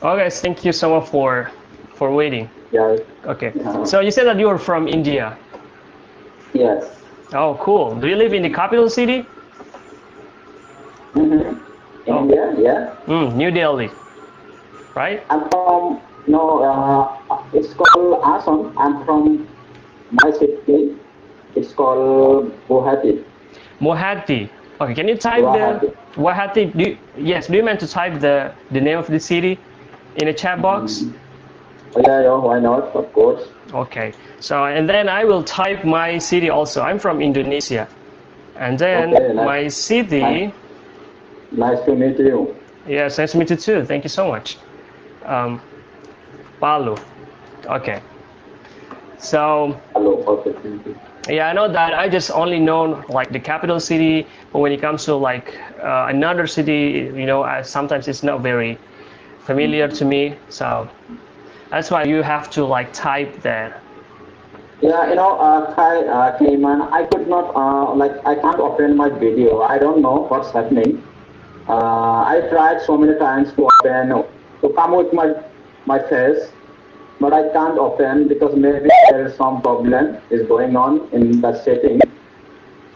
Okay, thank you so much for waiting. Yeah. Okay, Uh, so you said that you are from India. yes. Oh, cool. Do you live in the capital city? Mm-hmm. In Oh, India, yeah. New Delhi, right? I'm from no. It's called Assam. I'm from my city. It's called Guwahati. Guwahati. Okay, can you type the Guwahati. Guwahati? Yes, do you mean to type the name of the city in a chat box? Mm-hmm. Oh, yeah, yeah. Why not? Of course. Okay, so and then I will type my city also. I'm from Indonesia. And then Okay. Nice. my Nice. city, Nice to meet you. yes, nice to meet you too. Thank you so much. Um, Palu. Okay. So Hello. Okay. Thank you. yeah, I know that I just only know like the capital city, but when it comes to like another city, sometimes it's not very familiar to me. So that's why you have to like type that. Yeah, Cayman, I could not, I can't open my video. I don't know what's happening. I tried so many times to come with my face, but I can't open because maybe there is some problem is going on in the setting.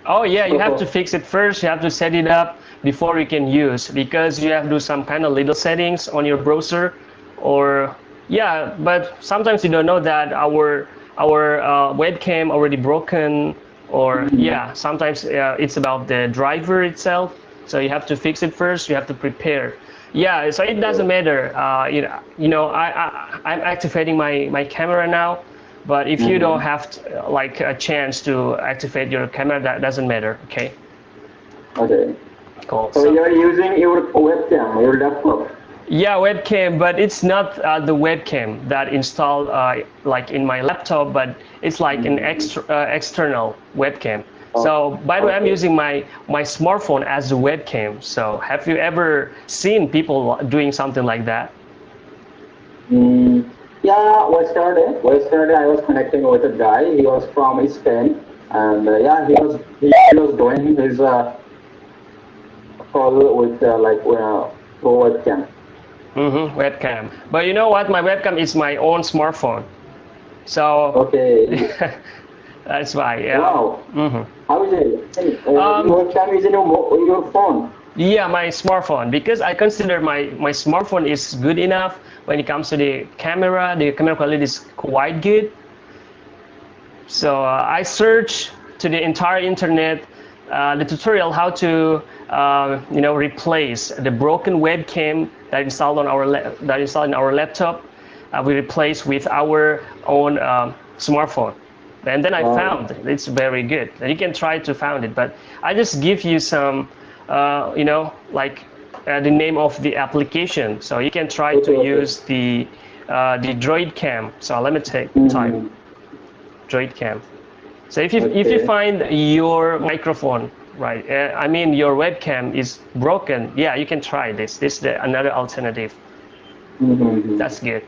Oh yeah, you have to So, fix it first. You have to set it up before you can use because you have to do some kind of little settings on your browser, or yeah. But sometimes you don't know that our webcam already broken, or yeah. Sometimes it's about the driver itself. So you have to fix it first. You have to prepare. Yeah. So it doesn't matter. I'm activating my camera now. But if you don't mhm. have like a chance to activate your camera, that doesn't matter. Okay, Okay. cool. So So you're using your webcam, your laptop. yeah, webcam, but it's not the webcam that installed like in my laptop, but it's like an Mhm. external webcam. Oh, So by the way, I'm okay. using my smartphone as a webcam. So have you ever seen people doing something like that? Mm, yeah, yesterday I was connecting with a guy. He was from Spain, and yeah, he was doing his call with through webcam. Webcam. But you know what? My webcam is my own smartphone. So Okay. that's why. Yeah. Wow. hmm How is it? Um, Your webcam is in your phone. yeah, my smartphone because I consider my smartphone is good enough when it comes to the camera. The camera quality is quite good. So I searched to the entire internet the tutorial how to replace the broken webcam that installed on that installed in our laptop. We replace with our own smartphone. And then I Wow. found it's very good. And you can try to find it, but I just give you some, like the name of the application. So you can try Okay, to okay. use the Droid Cam. So let me type Mm-hmm. Droid Cam. So if you Okay. find your microphone, right, I mean your webcam is broken, yeah, you can try this. This is another alternative. Mm-hmm. That's good.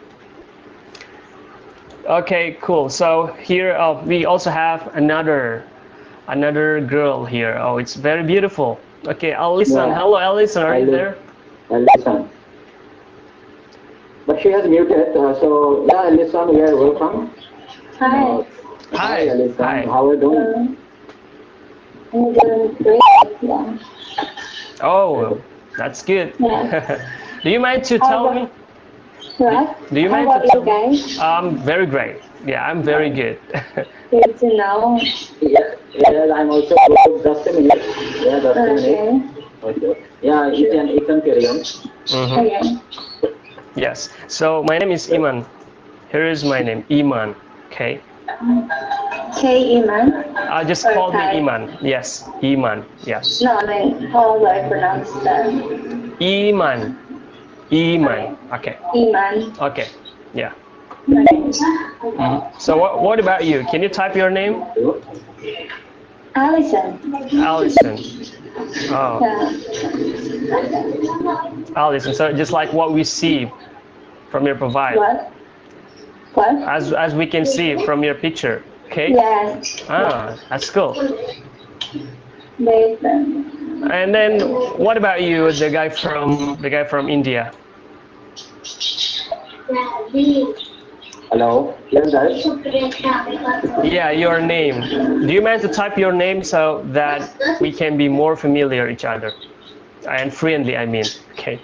Okay, cool. So here we also have another girl here. Oh, it's very beautiful. Okay, Alison. Yeah, Hello, Alison. Are I you li- there? I listen. But she has muted. So yeah, listen. We are welcome. Hi. Uh, Hi, Hi. Alison. Hi. How are you doing? I'm doing great. Yeah. Oh, that's good. Yeah. Do you mind to How tell me? about Do, what? do you How mind to about you tell me? guys? Very great. Yeah, I'm very Nice. good. Good to know. Yeah, yes, I'm also good. Just a minute. Yeah, just a minute. Okay. Okay. Yeah, you can carry on. hmm Okay. Yes. So my name is Yes. Iman. Here is my name, Iman. Okay. K Iman Just or call me Kai? Iman. Yes, Iman. Yeah. No, I mean, how do I pronounce that? Iman. Iman. Okay. Okay. Iman. Okay. Yeah. Okay. So what about you? Can you type your name? Allison. Allison. Oh, Yeah. Allison. So just like what we see from your profile, What? What? as we can see from your picture. Okay. Yes. Ah, that's cool. Nathan. And then what about you, the guy from India? Hello. Yes, guys. Yeah, your name. Do you mind to type your name so that we can be more familiar each other and friendly? I mean, okay.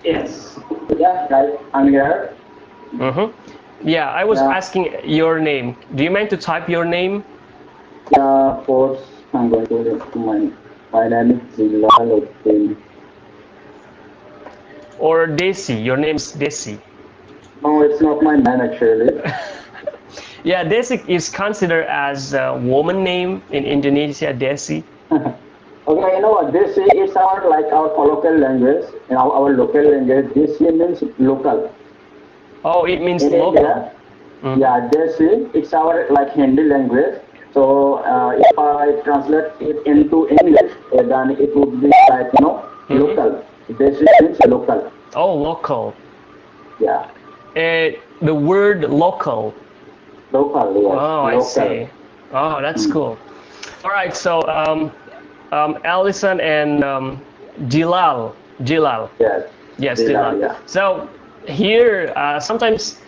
Yes. Yeah, guys. I'm here. Mm-hmm. Yeah, I was Yeah. asking your name. Do you mind to type your name? Yeah, of course. I'm going to let my name is Zilal Uddin. Or Desi? Your name's Desi. No, it's not my name actually. Yeah, Desi is considered as a woman name in Indonesia, Desi. Okay, you know what? This is our like our colloquial language. In our local language, this means local. Oh, it means In local. India, Mm. yeah, this it's our like Hindi language. So if I translate it into English, then it would be like local. This means local. Oh, local. Yeah, The word local. local. Yes, Oh, I local. see. Oh, that's cool. All right, so Allison and Jilal. Jilal. Yes, Yes, Zilal. Jilal. Yeah. So here, sometimes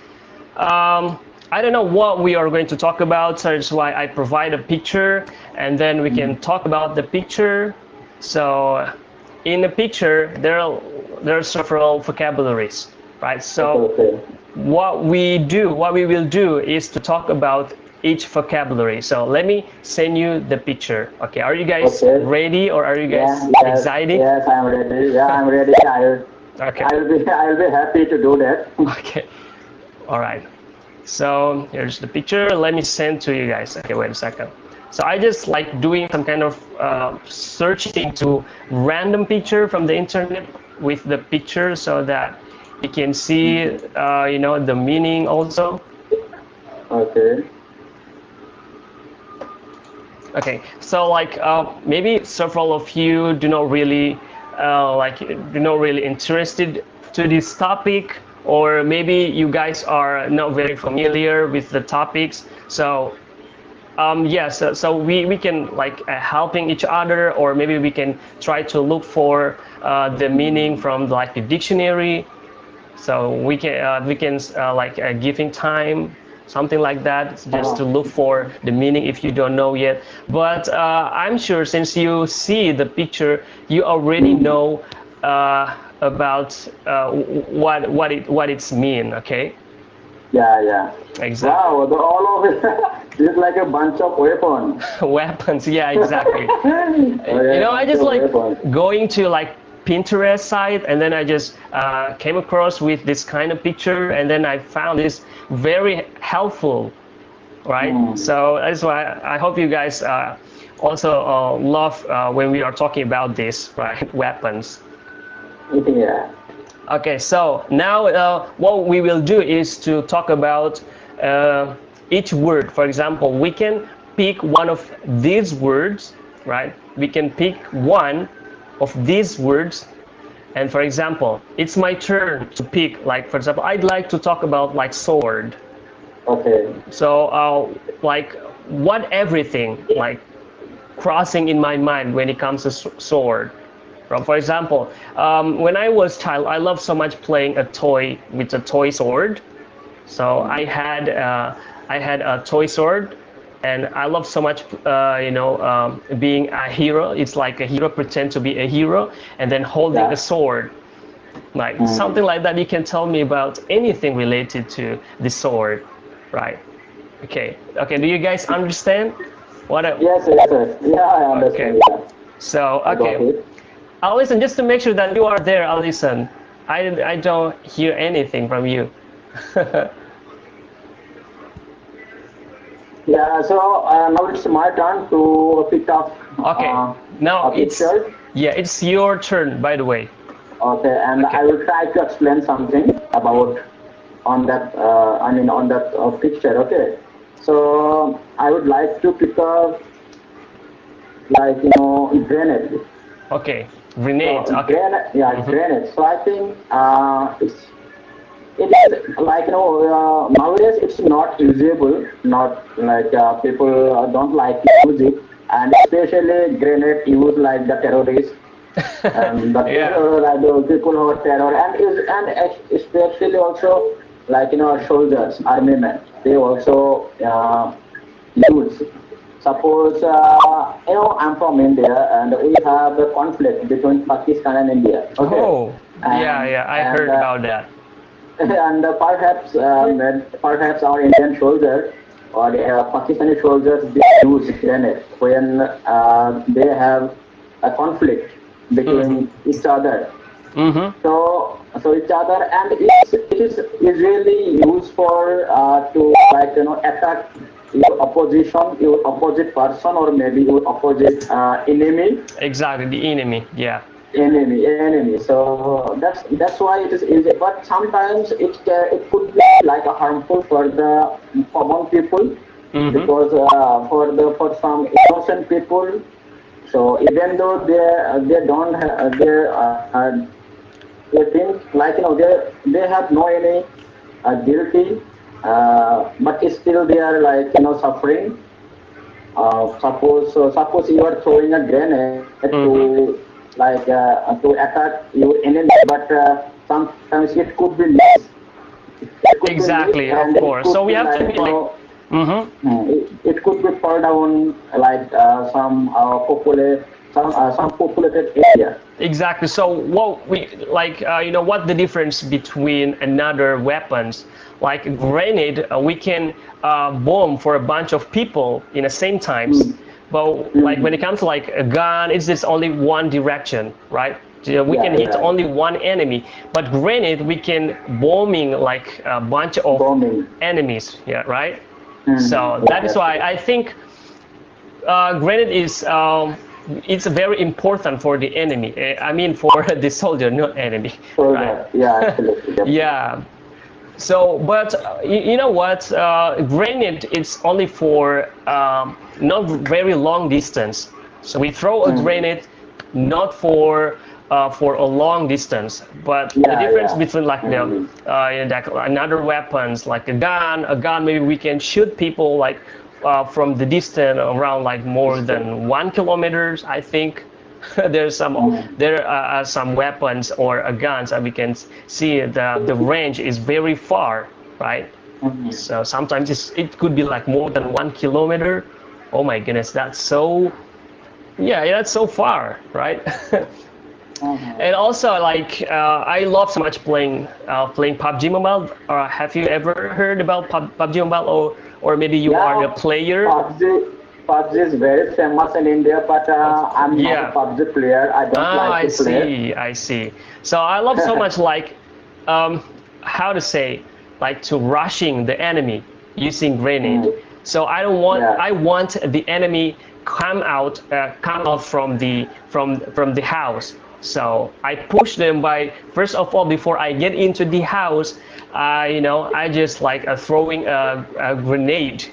I don't know what we are going to talk about, so that's why I provide a picture and then we can talk about the picture. So in the picture, there are several vocabularies, right? So Okay. what we will do is to talk about each vocabulary. So let me send you the picture. Okay, are you guys Okay. ready or are you guys Yeah. Yes. excited? Yes, I'm ready. Yeah, I'm ready. Okay. I'll be happy to do that. Okay. All right. So here's the picture. Let me send to you guys. Okay, wait a second. So I just like doing some kind of searching to random picture from the internet with the picture so that you can see, the meaning also. Okay. Okay, so like maybe several of you do not really interested to this topic, or maybe you guys are not very familiar with the topics. So yes, so we can like helping each other, or maybe we can try to look for the meaning from like the dictionary. So we can giving time, something like that, just to look for the meaning if you don't know yet. But I'm sure since you see the picture, you already know about what it's mean. Okay, Yeah, yeah. exactly. Wow, all of it is like a bunch of weapons. Weapons, yeah, exactly. Okay, I bunch just of like weapons. going to like Pinterest site, and then I just came across with this kind of picture, and then I found this very helpful, right? So that's why I hope you guys also love when we are talking about this, right? Weapons. Yeah. Okay, so now what we will do is to talk about each word. For example, we can pick one of these words, right? We can pick one of these words, and for example, it's my turn to pick. Like for example, I'd like to talk about like sword. Okay. So like what everything like crossing in my mind when it comes to sword. For example, when I was child, I loved so much playing a toy with a toy sword. So I had a toy sword, and I love so much, being a hero. It's like a hero pretend to be a hero, and then holding Yeah. a sword, like something like that. You can tell me about anything related to the sword, right? Okay. Okay. Do you guys understand what I? Yes, yes, yes. Yeah, I Okay. understand. Yeah. So I got okay. it. Listen, just to make sure that you are there, Alison. I don't hear anything from you. Yeah, so now it's my turn to pick up Okay, now a it's picture. it's your turn, by the way. Okay, and Okay. I will try to explain something about on that. On that picture. Okay, so I would like to pick up like grenade. Okay, grenade. So Okay. grenade. So I think it is like nowadays it's not usable. Not like people don't like to use it, and especially grenade used like the terrorists. And the Yeah. terror, like the people who are terror, especially also like soldiers, army men, they also use. Suppose I'm from India and we have a conflict between Pakistan and India. Okay, Oh, yeah, and yeah. I and heard uh, about that. and perhaps our Indian soldiers or Pakistani soldiers they use grenades when they have a conflict Mm-hmm. between each other. Mm-hmm. So each other, and it is usually used for to like attack your opposition, your opposite person, or maybe your opposite enemy. Exactly, the enemy. Yeah. Enemy. So that's why it is easy. But sometimes it could be like a harmful for the common people, Mm-hmm. because for some innocent people. So even though they don't have they think like they have no any guilty, but still they are like suffering. Suppose you are throwing a grenade to Mm-hmm. to attack your enemy, but sometimes it could be missed. It could be missed, Exactly, and of it course. could So be we have to like be like, mm-hmm. it could be fall down like some populated area. Exactly. So what we like, what the difference between another weapons, like a grenade, we can bomb for a bunch of people in the same times. Mm, But like when it mm, comes to like a gun, it's just only one direction, right? So we can yeah, hit yeah. only one enemy. But grenade, we can bombing like a bunch of Bombing. enemies. Yeah, right. So Yeah, that is why I think granite is it's very important for the enemy. I mean for the soldier, not enemy, so right? that, yeah, absolutely, definitely. Yeah. So, but you know what? Granite is only for not very long distance. So we throw a Mm. granite not for a long distance. But the Yeah, difference yeah. between like Mm. another weapons like a gun maybe we can shoot people like from the distance around like more Distance. than 1 kilometers. I think there's some Mm. there are some weapons or guns that we can see the range is very far, right? Mm. So sometimes it could be like more than 1 kilometer. Oh my goodness, that's so yeah, that's so far, right? Mhm. And also like I love so much playing PUBG Mobile. Have you ever heard about PUBG Mobile, or maybe you are Yeah, a player? PUBG is very famous in India, but I'm not a Yeah. PUBG player. I don't Ah, like I to play. see, I see. So I love so much like um, how to say like to rushing the enemy using grenade. Mm. So I Yeah. want the enemy come out from the house. So I push them by first of all before I get into the house, I just like throwing a grenade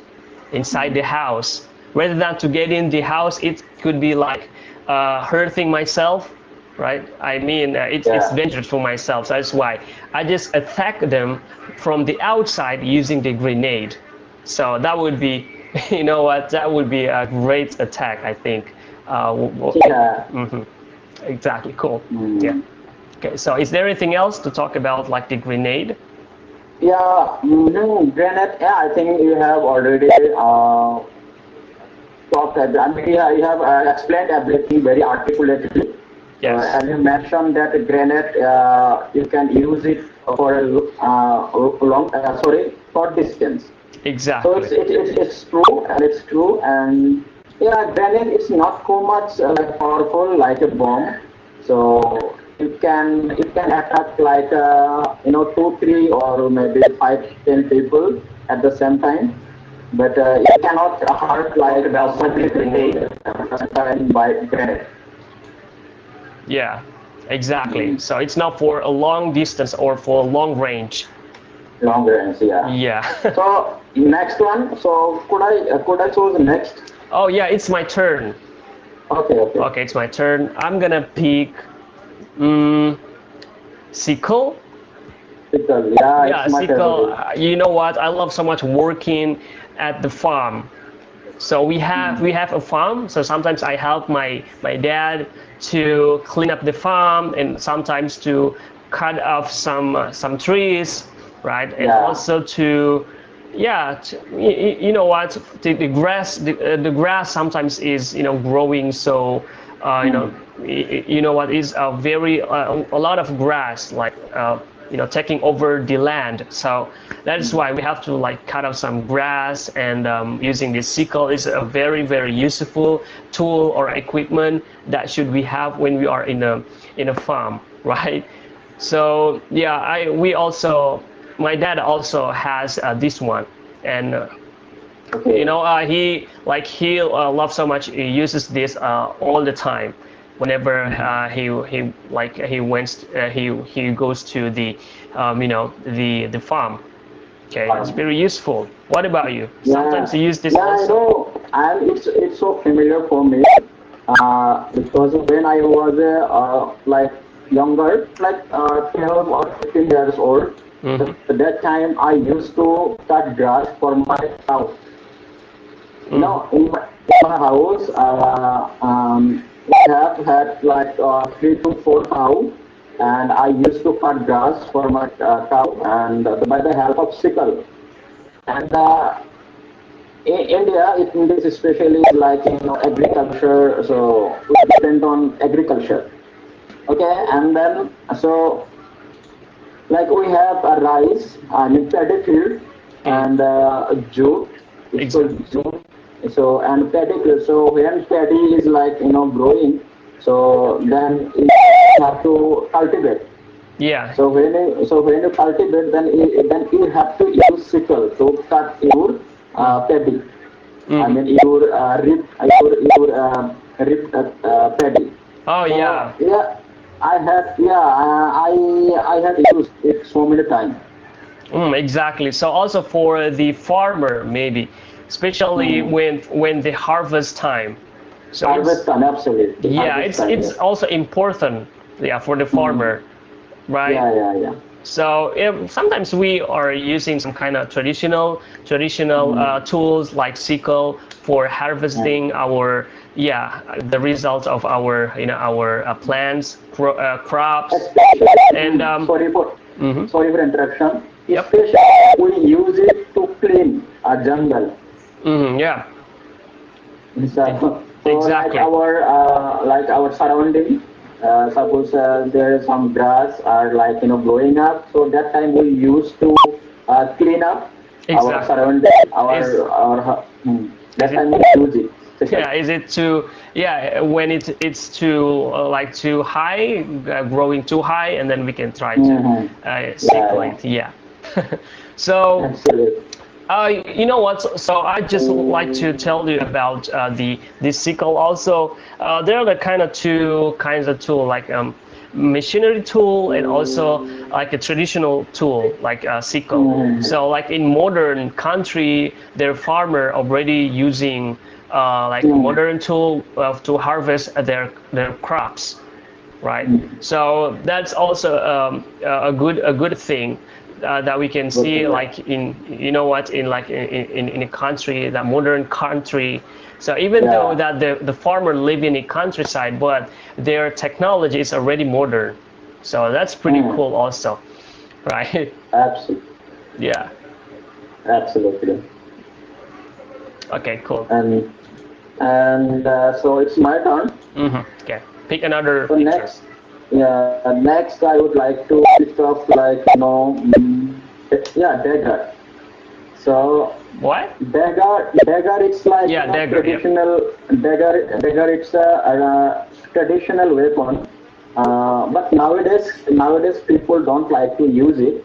inside the house. Rather than to get in the house, it could be like hurting myself, right? I mean, it's Yeah. dangerous for myself. So that's why I just attack them from the outside using the grenade. So that would be, you know what? That would be a great attack, I think. Yeah. Mhm. Exactly. Cool. Yeah. Mm. Okay. So is there anything else to talk about, like the grenade? Yeah. Granite. Yeah, I think you have already talked. I mean, yeah, you have explained everything very articulately. So Yes. as you mentioned that granite, you can use it for a short distance. So Exactly. it's true, and it's true, and yeah, granite is not too much like powerful like a bomb. So it can attack like 2, 3, or maybe 5, 10 people at the same time. But it cannot hurt like the sonic grenade by grenade. Yeah. Exactly. Mm. So it's not for a long distance or for long range. Long range, yeah. Yeah. So next one. So could I choose next? Oh yeah, it's my turn. Okay, okay. Okay, it's my turn. I'm gonna pick um, sickle. Pickle. Yeah, it's Yeah, my sickle. favorite. You know what? I love so much working at the farm. So we have a farm. So sometimes I help my dad to clean up the farm and sometimes to cut off some trees, right? And Yeah. also to yeah, you know what? The grass sometimes is growing. So Mm. you know what is a lot of grass like taking over the land. So that's Mm. why we have to like cut off some grass and using this sickle is a very useful tool or equipment that should we have when we are in a farm, right? So yeah, I we also my dad also has this one, and Okay. he loves so much. He uses this all the time. Whenever Mhm. he went he goes to the farm. Okay, it's Um, very useful. What about you? Sometimes yeah, you use this yeah, I also. know, and it's so familiar for me. Because when I was like younger, like 12 or 15 years old, Mm-hmm. at that time I used to cut grass for my cow. Mm-hmm. In my house, we have had like 3 to 4 cows, and I used to cut grass for my cow, and by the help of sickle. And in India, in this especially like agriculture, so we depend on agriculture. Okay, and then so like we have a rice, I mean paddy field, Mm. and jute. It's called Exactly. jute. So and paddy field. So when paddy is like growing, so then you have to cultivate. Yeah. So when you cultivate, then you have to use sickle to cut your Mm-hmm. paddy. I Mm-hmm. mean your rip paddy. Oh So yeah. yeah, I had used it so many times. Exactly. So also for the farmer, maybe, especially Mm. when the harvest time. So Harvest it's time, absolutely. yeah, Harvest time, it's yes. also important, yeah, for the Mm. farmer, right? Yeah, yeah, yeah. So sometimes we are using some kind of traditional Mm. tools like sickle for Yeah. harvesting our yeah the results of our plants, crops, Especially, and mhm. sorry for interruption. Yep. Especially, we use it to clean a jungle. Yeah. E- So Exactly. like our surrounding, suppose there is some grass or like growing up. So that time we used to clean up our Exactly. surrounding, Is is that it time we use it. Second. yeah, is it too yeah when it's too like too high, growing too high, and then we can try to Mm-hmm. Yeah, sickle yeah, it, yeah. So absolutely. you know what? So I just like to tell you about the sickle. Also, there are the kind of two kinds of tool, like machinery tool and also like a traditional tool, like a sickle. Mm-hmm. So like in modern country, their farmer already using like Mm-hmm. modern tool to harvest their crops, right? Mm-hmm. So that's also a good thing that we can Good see thing, yeah. like in in a country, that modern country. So even though Yeah, that the farmer live in a countryside, but their technology is already modern. So that's pretty mm, cool also, right? absolutely, Yeah. absolutely. Okay. Cool. And so it's my turn. Okay. Pick another So picture. next I would like to pick up like yeah, dagger. So What? dagger it's like Yeah, dagger. Yep. traditional dagger it's a traditional weapon. But nowadays people don't like to use it,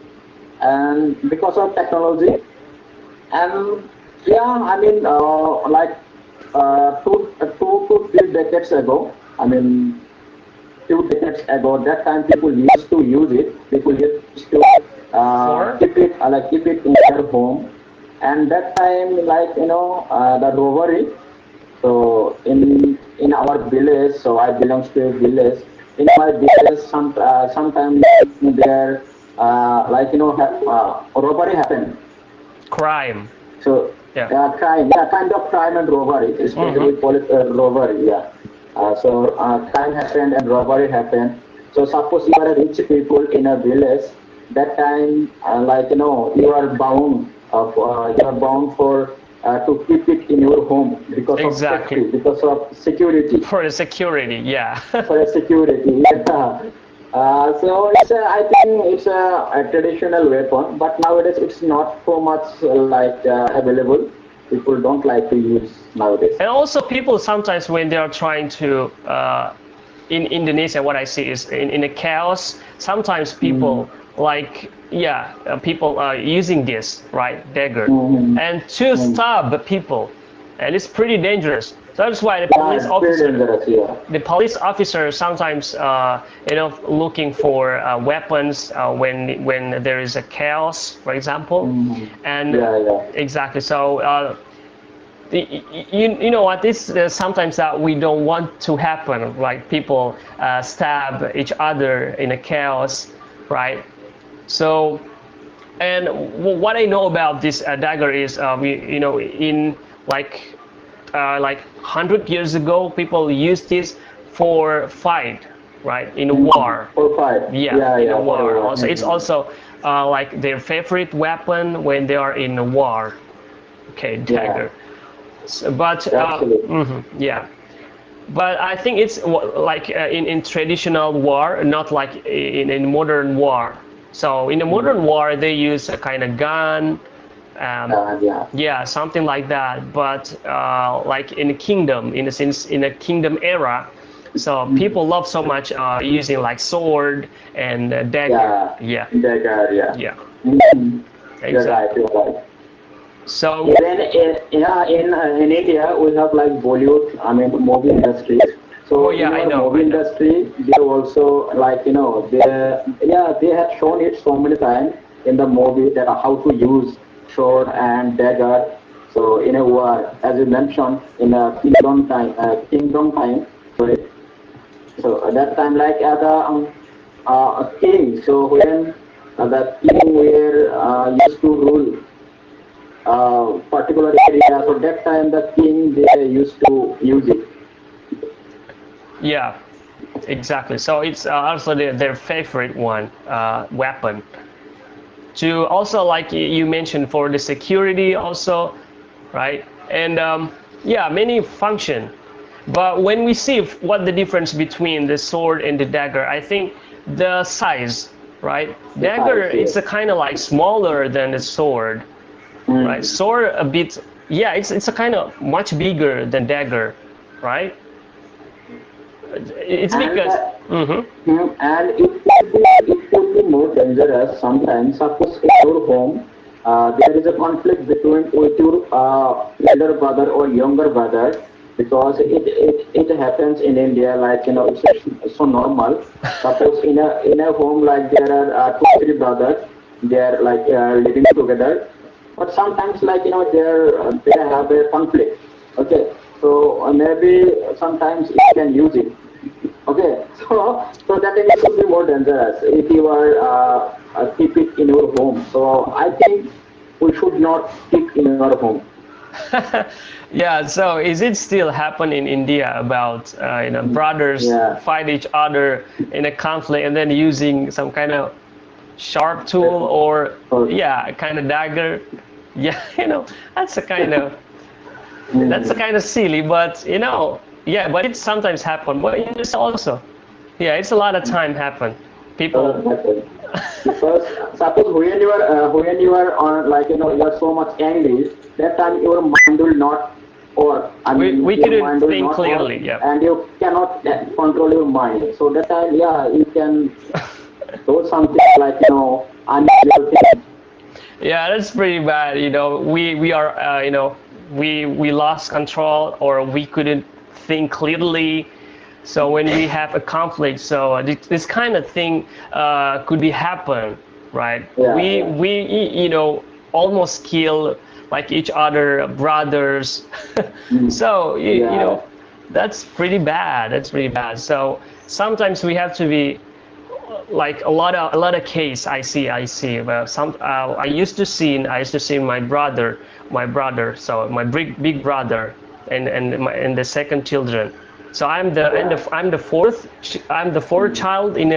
and because of technology. And yeah, I mean, like 2 to 3 decades ago, I mean, few decades ago, that time people used to use it. People used to Four. keep it in their home. And that time, like the robbery. So in our village, so I belong to a village. In my village, sometimes there, like robbery happened. Crime. So Yeah. Kind of crime and robbery, especially police robbery. Yeah. Crime happened and robbery happened. So suppose you are a rich people in a village, that time you are bound for to keep it in your home because of Exactly. safety, because of security. For the security, yeah. For a security. Yeah. I think it's a traditional weapon, but nowadays it's not so much available. People don't like to use nowadays. And also people sometimes when they are trying to in Indonesia, what I see is in a chaos, sometimes people people are using this, right, dagger, Mm-hmm. and to stab people, and it's pretty dangerous. So that's why Yeah, it's very dangerous. Yeah. the police officer sometimes looking for weapons when there is a chaos, for example, Mm-hmm. and Yeah, yeah. exactly. So you know what, this sometimes that we don't want to happen, like people stab each other in a chaos, right? So and what I know about this dagger is in like 100 years ago people used this for fight, right, in a war. For fight. Yeah, in a For war war. also, it's also like their favorite weapon when they are in a war. Okay, Yeah, dagger. But absolutely. yeah, but I think it's like in traditional war, not like in modern war. So in a modern war, they use a kind of gun, Yeah. yeah, something like that. But like in a kingdom, in a sense, in a kingdom era, so people love so much using like sword and dagger. Yeah. Yeah, Dagger. Yeah. yeah, Mhm. You're right. exactly. You're right. So Even in India, we have like Bollywood, I mean, movie industry. oh So yeah, in I our know, movie I know. industry, they also they have shown it so many times in the movie that how to use sword and dagger. So in a war, as you mentioned, in a kingdom time. Sorry. So at that time, like as a king. So when the king were used to rule particular area. So that time the king they used to use it. Yeah, exactly. So it's also their favorite one weapon. To also like you mentioned for the security also, right? And yeah, many function. But when we see what the difference between the sword and the dagger, I think the size, right? The Dagger, size, it's yes. a kind of like smaller than the sword, right? Mm. Sword a bit, yeah, it's a kind of much bigger than dagger, right? It's And because, hmm and it could be more dangerous sometimes. Suppose in your home there is a conflict between with your elder brother or younger brother because it happens in India like it's so normal. Suppose in a home like there are two three brothers, they are like living together, but sometimes they have a conflict. Okay, so maybe sometimes you can use it. Okay, so that thing should be more dangerous if you are keep it in your home. So I think we should not keep in our home. yeah. So is it still happen in India about brothers Yeah, fight each other in a conflict and then using some kind of sharp tool or so, yeah, kind of dagger? Yeah, that's a kind of that's a mm, kind of silly, but yeah, but it sometimes happen. But it's also, yeah, it's a lot of time happen. People, that's it. Because suppose when you are on you are so much angry, that time your mind will not work. I mean we your couldn't mind will think not work, clearly. Yeah. and you cannot control your mind. So that time, yeah, you can do something unusual thing. Yeah, that's pretty bad. We are we lost control or we couldn't think clearly. So when we have a conflict, so this kind of thing could be happen, right? Yeah, We almost kill like each other brothers. mm, So yeah, that's pretty bad. That's pretty bad. So sometimes we have to be like a lot of case I see. Well, I used to see my brother, so my big brother, and the second children. So I'm the fourth child in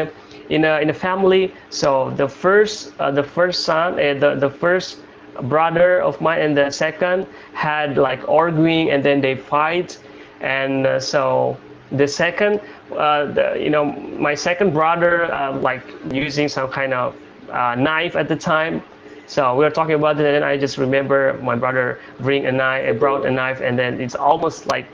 a family. So the first son, the first brother of mine, and the second had like arguing, and then they fight, and so the second, my second brother, like using some kind of knife at the time. So we were talking about it, and then I just remember my brother brought a knife, and then it's almost like,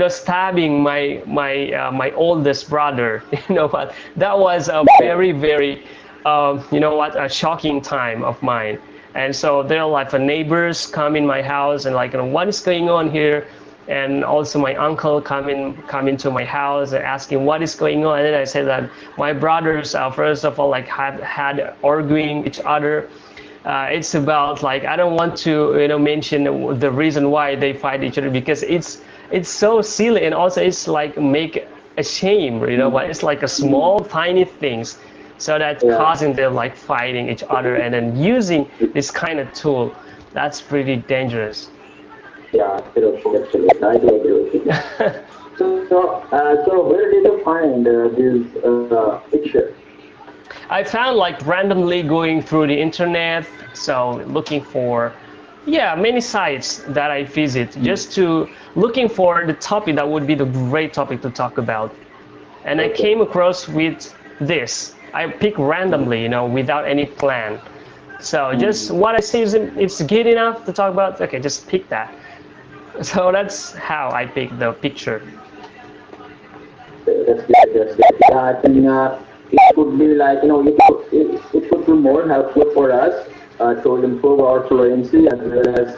stabbing my oldest brother. You know what? That was a very, very, a shocking time of mine. And so there are like neighbors come in my house and like, what is going on here? And also my uncle come into my house and asking what is going on. And then I said that my brothers, first of all, like had arguing each other. It's about like, I don't want to mention the reason why they fight each other, because it's so silly, and also it's like make a shame, but it's like a small tiny things, so that's Yeah. causing them like fighting each other, and then using this kind of tool. That's pretty dangerous. Yeah, absolutely. I do agree with you. So where did you find this picture? I found like randomly going through the internet, so looking for, yeah, many sites that I visit, just to looking for the topic that would be the great topic to talk about. And I Okay. came across with this. I pick randomly, without any plan. So just what I see is it's good enough to talk about. Okay, just pick that. So that's how I pick the picture. That's great. That's great. Yeah, I think it could be like, it could be more helpful for us to improve our fluency as well as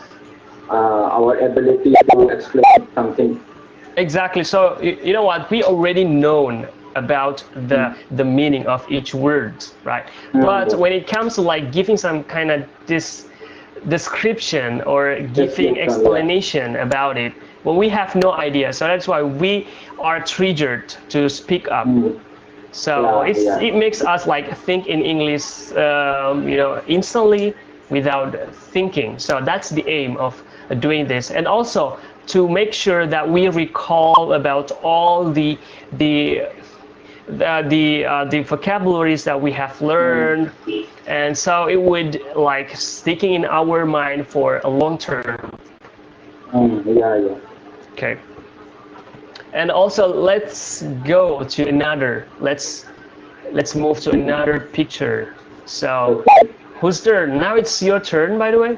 our ability to explain something. Exactly. So you know what? We already known about the meaning of each word, right? But when it comes to like giving some kind of this description or giving Description, yeah. explanation about it, well, we have no idea. So that's why we are triggered to speak up. So Yeah. it makes us like think in English, instantly without thinking. So that's the aim of doing this, and also to make sure that we recall about all the vocabularies that we have learned, and so it would like sticking in our mind for a long term. Yeah. Okay. And also let's go to another. Let's move to another picture. So Okay. who's there? Now it's your turn, by the way.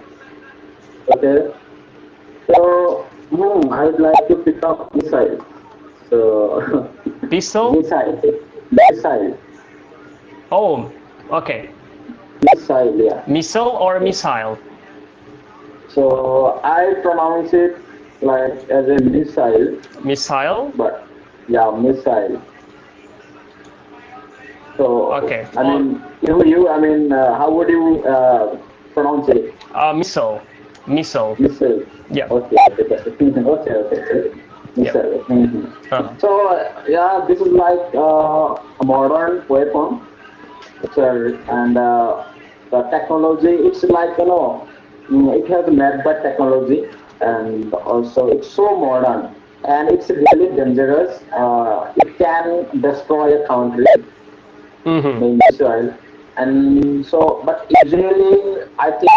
Okay. So, I would like to pick up missile. So, Pistol? missile, Oh, okay. missile, yeah. Missile or missile? So I pronounce it like as a missile, Missile? but yeah, missile. So Okay. I mean, how would you pronounce it? Missile. Missile. Missile. Yeah. Okay. Missile. So yeah, this is like a modern weapon. Sir, and the technology, it's like, it has made by technology, and also it's so modern, and it's really dangerous. It can destroy a country, Mm-hmm. maybe Israel. And so, but usually I think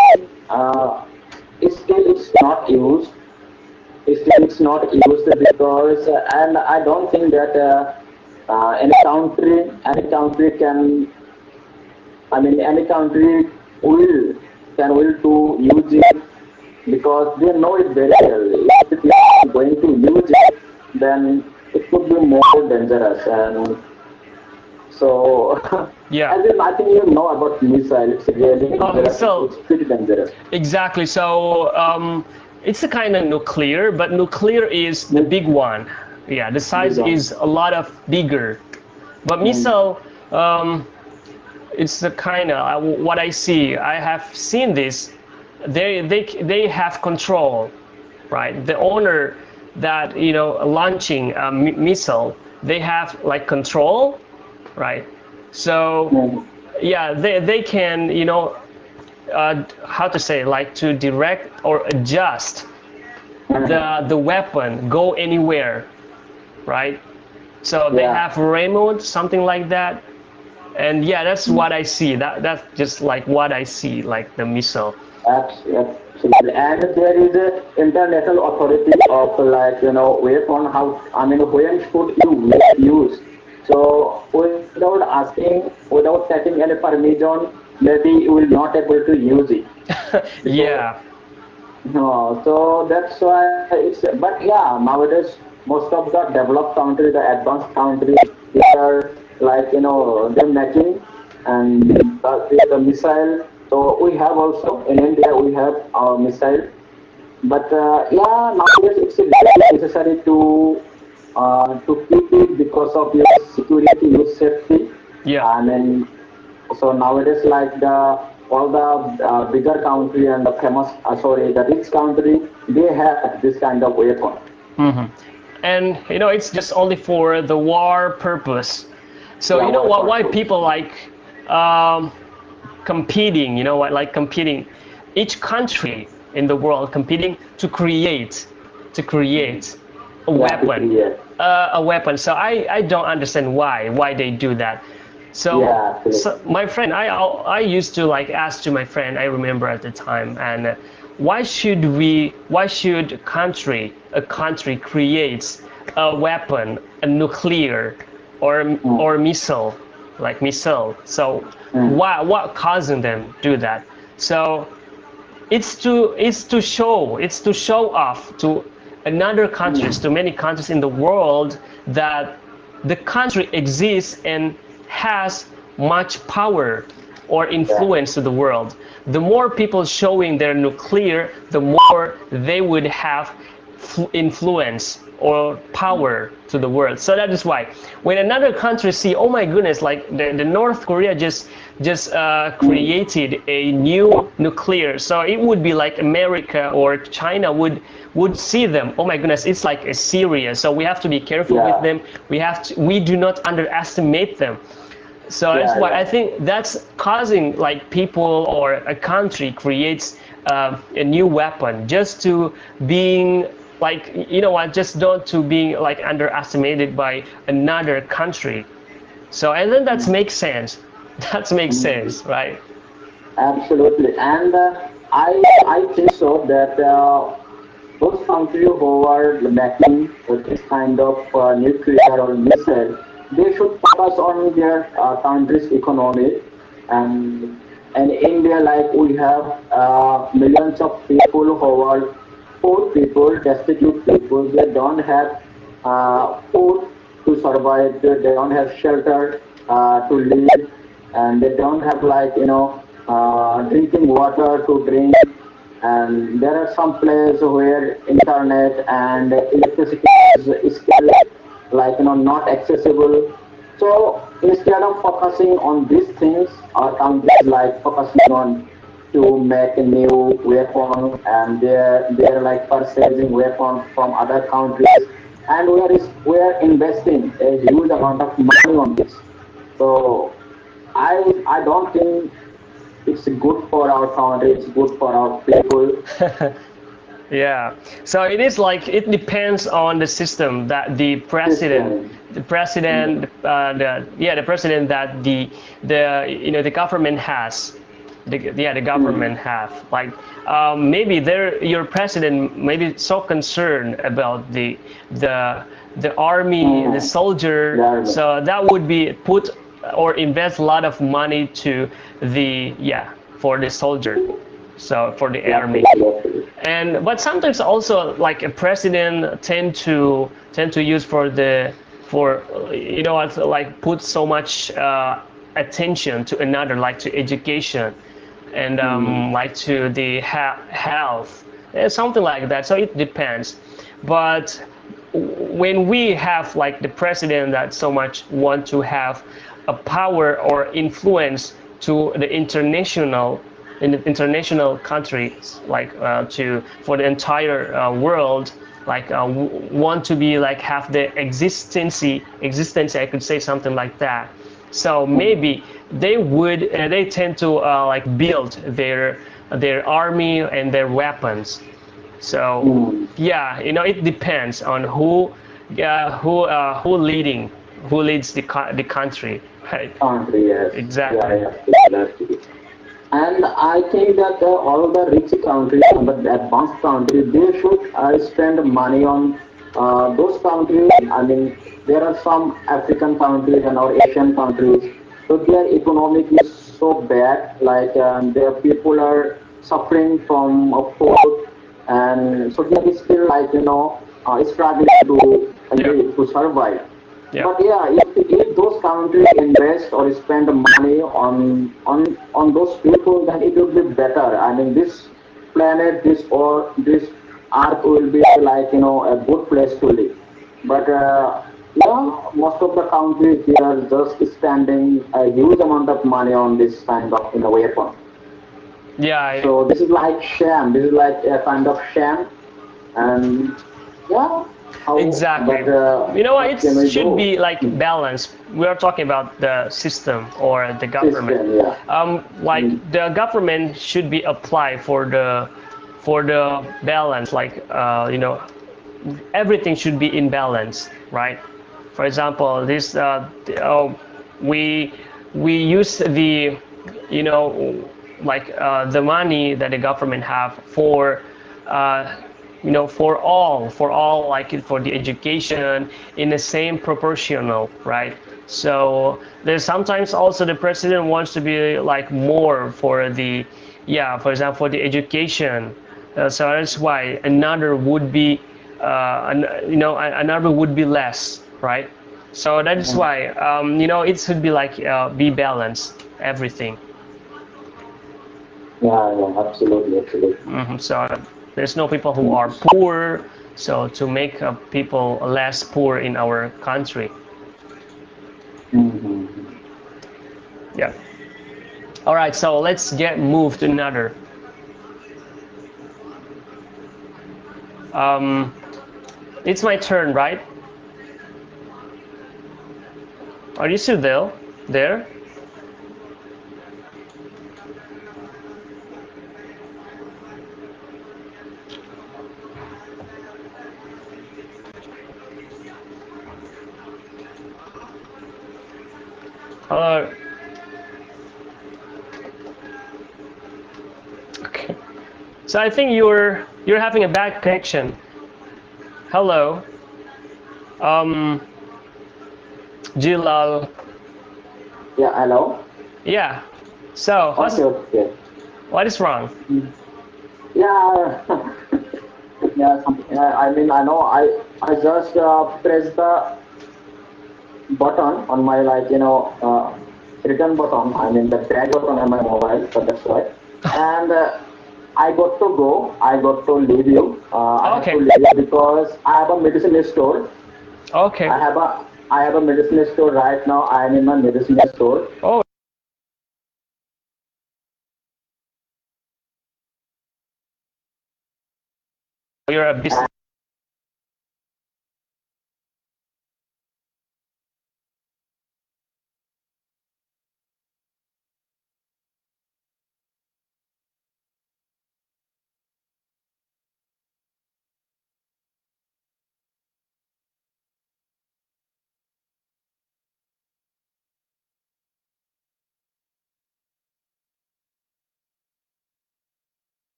it's not used. It's not used because, and I don't think that any country can, any country will to use it, because they know it very well. If they are going to use it, then it could be more dangerous. And so, Yeah. as in, I think you know about missile. It's really dangerous. Missile. It's pretty dangerous. Exactly. So it's a kind of nuclear, but nuclear is the big one. Yeah, the size Big one. is a lot of bigger. But missile, it's the kind of what I see. I have seen this. They have control, right? The owner that launching a missile, they have like control, right? So Mhm. yeah, they can, how to say, like to direct or adjust the weapon go anywhere, right? So they Yeah. have remote, something like that. And yeah, that's what I see. That's just like what I see, like the missile. Absolutely. And there is a international authority of like, weapon how, I mean, when should you use? So without asking, without setting any permission, maybe you will not able to use it. Because Yeah. no, so that's why it's, but yeah, nowadays most of the developed countries, the advanced countries, they are like, they're making and the missile. So we have also in India, we have our missile. But yeah, nowadays it's very necessary to keep it because of your security, your safety. Yeah. I mean, so nowadays, like all the bigger country and the famous, sorry, the rich country, they have this kind of weapon. Hmm. And it's just only for the war purpose. So Yeah, you know what? weapon. Why people like um, competing? You know what? Like competing, each country in the world competing to create a Yeah, to weapon, create. So I don't understand why they do that. So, Yeah, absolutely. so my friend, I used to like ask to my friend. I remember at the time, and why should a country creates a weapon, a nuclear Mm, or missile, like missile. So mm, what causing them do that? So it's to show off to another countries, mm. to many countries in the world, that the country exists and has much power or Yeah, influence to the world. The more people showing their nuclear, the more they would have influence or power to the world. So that is why when another country see, oh my goodness, like the North Korea just mm, created a new nuclear, so it would be like America or China would see them, oh my goodness, it's like a Syria, so we have to be careful with yeah, them. We do not underestimate them. So that's yeah, why I yeah. think that's causing like people or a country creates a new weapon just to being like, what, just don't to being like underestimated by another country. So and then that Mm, makes sense. That makes mm. sense, right? Absolutely. And I think so that those countries who are making this kind of nuclear or missile, they should focus on their country's economy. And in India, like we have millions of people who are poor people, destitute people. They don't have food to survive. They don't have shelter to live, and they don't have like drinking water to drink. And there are some places where internet and electricity is still like not accessible. So instead of focusing on these things, our countries like focusing on to make a new weapon, and they're like purchasing weapons from other countries, and we are investing a huge amount of money on this. So I don't think it's good for our country, it's good for our people. Yeah. So it is like it depends on the system that the president, System. the president, Mm. the president that the government has. The Mm. government have like maybe your president maybe so concerned about the the army, the Mm. soldier, Yeah. so that would be put or invest a lot of money to the yeah for the soldier, so for the Yeah, army. absolutely. And but sometimes also like a president tend to use for like put so much attention to another, like to education and Mm. like to the health, something like that. So it depends. But when we have like the president that so much want to have a power or influence to the international in the international countries, like to for the entire world, like want to be like have the existence, I could say something like that. So maybe they tend to like build their army and their weapons. So yeah, it depends on who leads the country, right? Country, yes. Yeah, Exactly. yeah, that's it. And I think that all the rich countries and the advanced countries, they should spend money on those countries. I mean, there are some African countries and or Asian countries, so their economic is so bad. Like their people are suffering from food, and so they are still like struggling to Yeah. live to survive. Yeah. But yeah, if those countries invest or spend money on those people, then it will be better. I mean, this planet, this Earth will be like a good place to live. But yeah, most of the countries they are just spending a huge amount of money on this kind of weapon. Yeah. So this is like sham. This is like a kind of sham, and yeah, how? Exactly. But It what can we should do? be like balanced. We are talking about the system or the government. System, yeah. Like Mm. the government should be applied for the balance. Like everything should be in balance, right? For example, we we use you know like the money that the government have uh, for all like for the education in the same proportional, right? So there's sometimes also the president wants to be like more for the, yeah, for example, for the education. So that's why another would be another would be less, right? So that is Mhm. why it should be like be balanced everything. Yeah, yeah, absolutely, absolutely. So there's no people who are poor. So to make people less poor in our country. Mm-hmm. Yeah. All right. So let's get moved to another. Um, it's my turn, right? Are you still there? There? Hello. Okay. So I think you're having a bad connection. Hello. Um, Jilal. Yeah, hello. Yeah. So Okay, okay. what is wrong? Mm. Yeah, yeah. I mean, I know. I just press the button on my return button. I mean the back button on my mobile. So that's why. And I got to go. I got to leave you. I have to Okay. leave you because I have a medicine store. Okay. I have a medicine store right now. I am in my medicine store. Oh, you're a business.